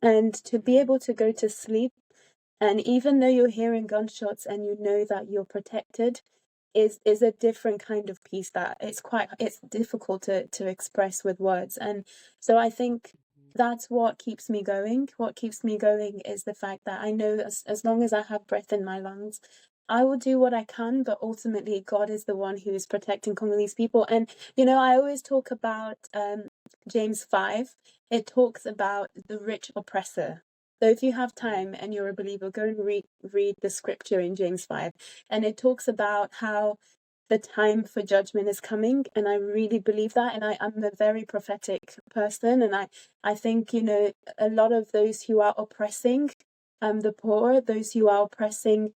And to be Mhm. able to go to sleep, and even though you're hearing gunshots and you know that you're protected, is a different kind of peace that it's difficult to express with words. And so I think that's what keeps me going. What keeps me going is the fact that I know as long as I have breath in my lungs, I will do what I can, but ultimately God is the one who is protecting Congolese people. And I always talk about James 5. It talks about the rich oppressor. So if you have time and you're a believer, go and read the scripture in James 5. And it talks about how the time for judgment is coming. And I really believe that. And I'm a very prophetic person. And I think, a lot of those who are oppressing the poor, those who are oppressing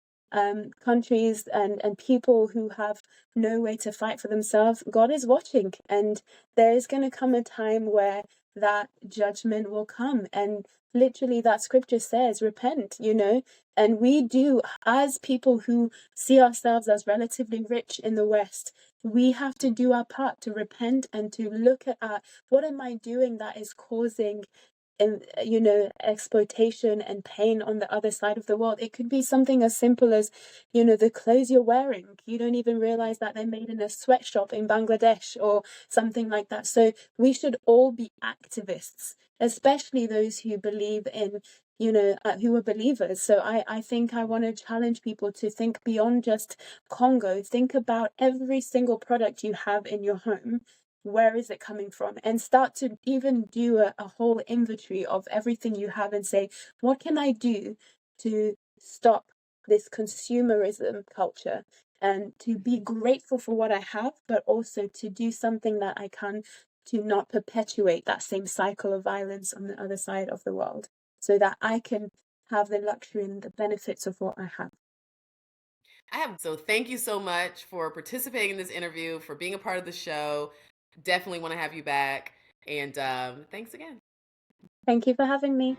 countries and people who have no way to fight for themselves, God is watching. And there is going to come a time where that judgment will come. And literally, that scripture says, repent, and we do, as people who see ourselves as relatively rich in the West, we have to do our part to repent and to look at what am I doing that is causing and exploitation and pain on the other side of the world. It could be something as simple as the clothes you're wearing, you don't even realize that they're made in a sweatshop in Bangladesh or something like that. So we should all be activists, especially those who believe in who are believers. So I think I want to challenge people to think beyond just Congo. Think about every single product you have in your home. Where is it coming from? And start to even do a whole inventory of everything you have and say, what can I do to stop this consumerism culture and to be grateful for what I have, but also to do something that I can to not perpetuate that same cycle of violence on the other side of the world so that I can have the luxury and the benefits of what I have. So thank you so much for participating in this interview, for being a part of the show. Definitely want to have you back. And thanks again. Thank you for having me.